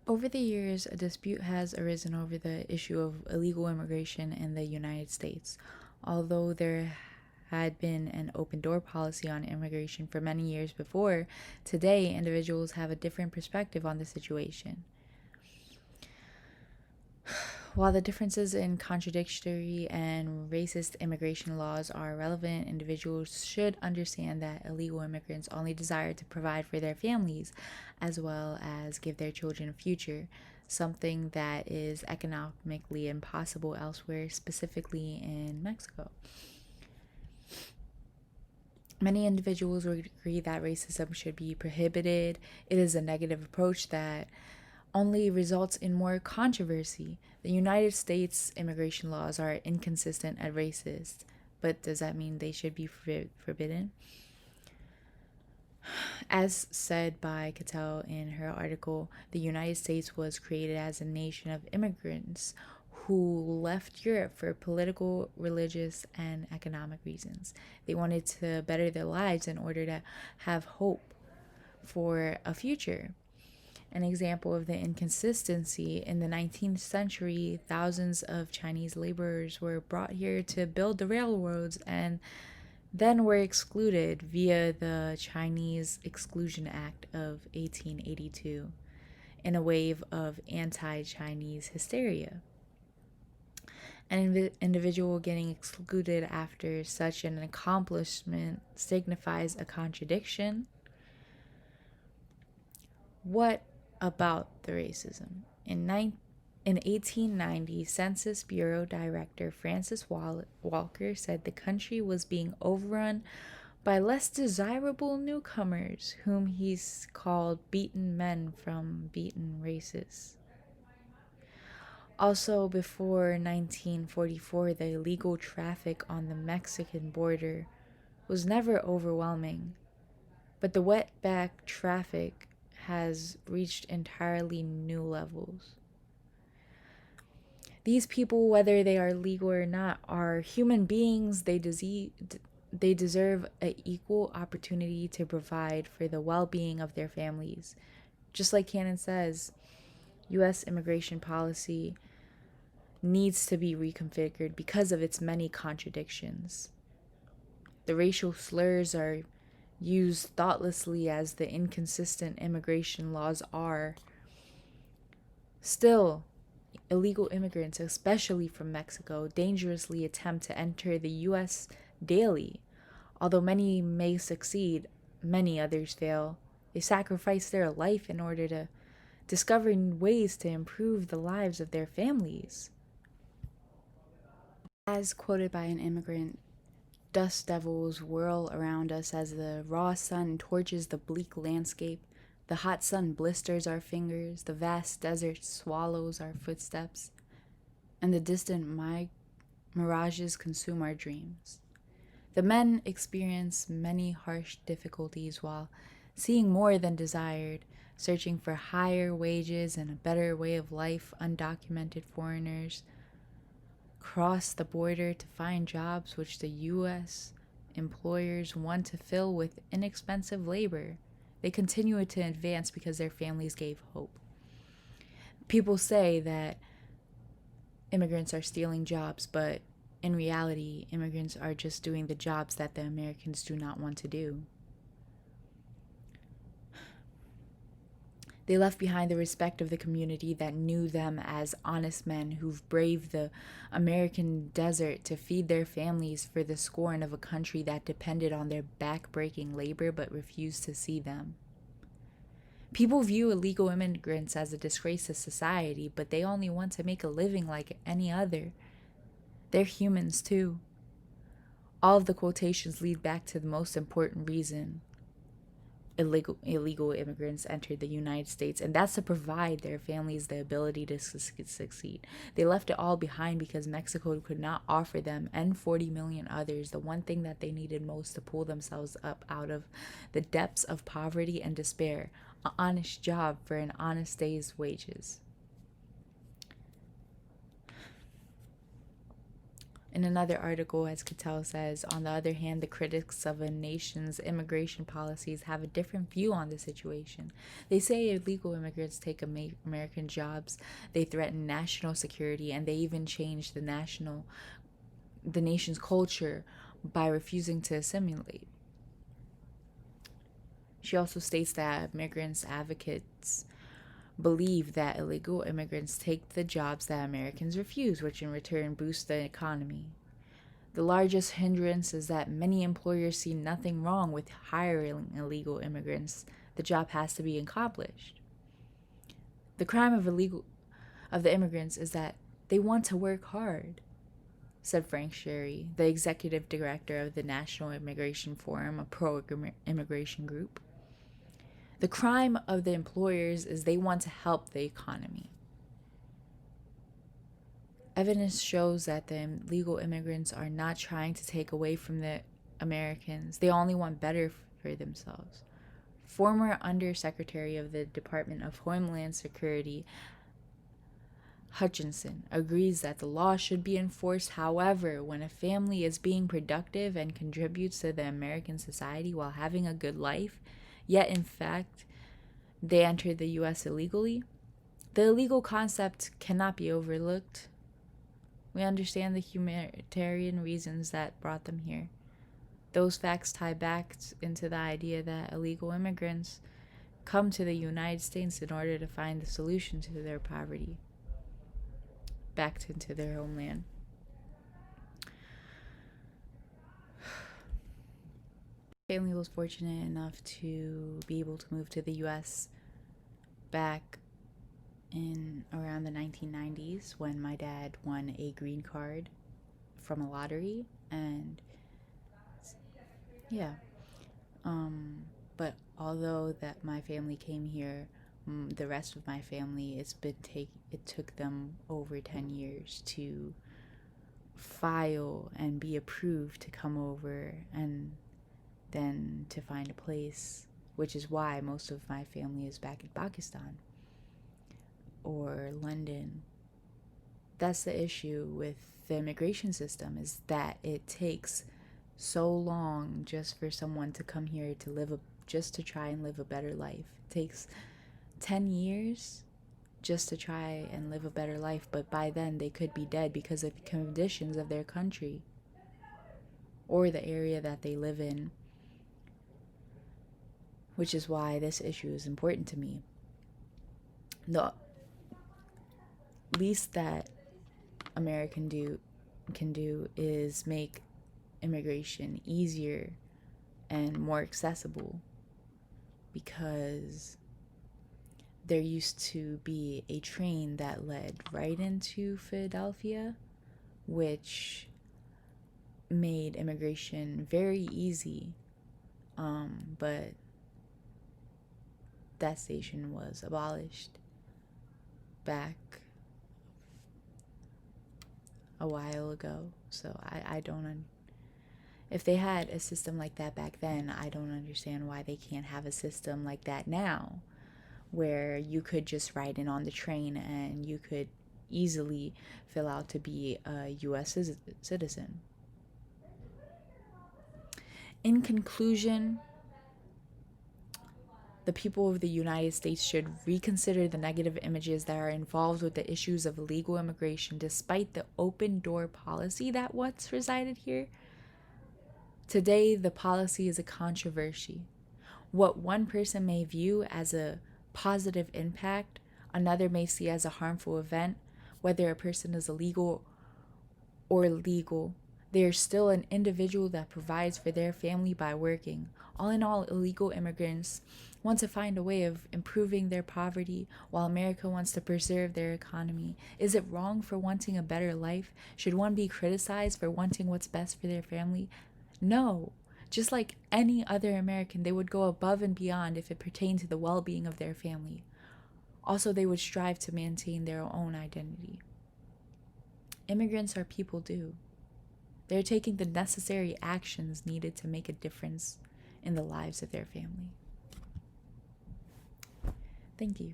Over the years, a dispute has arisen over the issue of illegal immigration in the United States. Although there had been an open door policy on immigration for many years before, today individuals have a different perspective on the situation. While the differences in contradictory and racist immigration laws are relevant, individuals should understand that illegal immigrants only desire to provide for their families as well as give their children a future, something that is economically impossible elsewhere, specifically in Mexico. Many individuals would agree that racism should be prohibited. It is a negative approach that only results in more controversy. The United States immigration laws are inconsistent and racist, but does that mean they should be forbidden? As said by Cattell in her article, the United States was created as a nation of immigrants who left Europe for political, religious, and economic reasons. They wanted to better their lives in order to have hope for a future. An example of the inconsistency: in the 19th century, thousands of Chinese laborers were brought here to build the railroads and then were excluded via the Chinese Exclusion Act of 1882 in a wave of anti Chinese hysteria. An individual getting excluded after such an accomplishment signifies a contradiction. What about the racism? In 1890, Census Bureau Director Francis Walker said the country was being overrun by less desirable newcomers, whom he's called beaten men from beaten races. Also, before 1944, the illegal traffic on the Mexican border was never overwhelming, but the wetback traffic has reached entirely new levels. These people, whether they are legal or not, are human beings. They deserve an equal opportunity to provide for the well-being of their families. Just like Cannon says, U.S. immigration policy needs to be reconfigured because of its many contradictions. The racial slurs are used thoughtlessly as the inconsistent immigration laws are. Still, illegal immigrants, especially from Mexico, dangerously attempt to enter the U.S. daily. Although many may succeed, many others fail. They sacrifice their life in order to discover ways to improve the lives of their families. As quoted by an immigrant, dust devils whirl around us as the raw sun torches the bleak landscape. The hot sun blisters our fingers, the vast desert swallows our footsteps, and the distant mirages consume our dreams. The men experience many harsh difficulties while seeing more than desired, searching for higher wages and a better way of life. Undocumented foreigners cross the border to find jobs which the U.S. employers want to fill with inexpensive labor. They continue to advance because their families gave hope. People say that immigrants are stealing jobs, but in reality, immigrants are just doing the jobs that the Americans do not want to do. They left behind the respect of the community that knew them as honest men who've braved the American desert to feed their families for the scorn of a country that depended on their back-breaking labor but refused to see them. People view illegal immigrants as a disgrace to society, but they only want to make a living like any other. They're humans too. All of the quotations lead back to the most important reason illegal immigrants entered the United States, and that's to provide their families the ability to succeed. They left it all behind because Mexico could not offer them and 40 million others the one thing that they needed most to pull themselves up out of the depths of poverty and despair: an honest job for an honest day's wages. In another article, as Cattell says, on the other hand, the critics of a nation's immigration policies have a different view on the situation. They say illegal immigrants take American jobs, they threaten national security, and they even change the nation's culture by refusing to assimilate. She also states that migrants advocates believe that illegal immigrants take the jobs that Americans refuse, which in return boosts the economy. The largest hindrance is that many employers see nothing wrong with hiring illegal immigrants. The job has to be accomplished. The crime of the immigrants is that they want to work hard, said Frank Sherry, the executive director of the National Immigration Forum, a pro-immigration group. The crime of the employers is they want to help the economy. Evidence shows that the illegal immigrants are not trying to take away from the Americans. They only want better for themselves. Former Undersecretary of the Department of Homeland Security, Hutchinson, agrees that the law should be enforced. However, when a family is being productive and contributes to the American society while having a good life, yet in fact they entered the U.S. illegally, the illegal concept cannot be overlooked. We understand the humanitarian reasons that brought them here. Those facts tie back into the idea that illegal immigrants come to the United States in order to find the solution to their poverty, back into their homeland. Family was fortunate enough to be able to move to the U.S. back in around the 1990s when my dad won a green card from a lottery, and yeah, but although that my family came here, the rest of my family, it took them over 10 years to file and be approved to come over and then to find a place, which is why most of my family is back in Pakistan or London. That's the issue with the immigration system, is that it takes so long just for someone to come here to just to try and live a better life. It takes 10 years just to try and live a better life, but by then they could be dead because of the conditions of their country or the area that they live in, which is why this issue is important to me. The least that America can do is make immigration easier and more accessible, because there used to be a train that led right into Philadelphia, which made immigration very easy, but that station was abolished back a while ago. So I don't if they had a system like that back then, I don't understand why they can't have a system like that now, where you could just ride in on the train and you could easily fill out to be a U.S. citizen. In conclusion, the people of the United States should reconsider the negative images that are involved with the issues of illegal immigration, despite the open door policy that once resided here. Today, the policy is a controversy. What one person may view as a positive impact, another may see as a harmful event. Whether a person is illegal or legal, they are still an individual that provides for their family by working. All in all, illegal immigrants want to find a way of improving their poverty, while America wants to preserve their economy. Is it wrong for wanting a better life? Should one be criticized for wanting what's best for their family? No. Just like any other American, they would go above and beyond if it pertained to the well-being of their family. Also, they would strive to maintain their own identity. Immigrants are people too. They're taking the necessary actions needed to make a difference in the lives of their family. Thank you.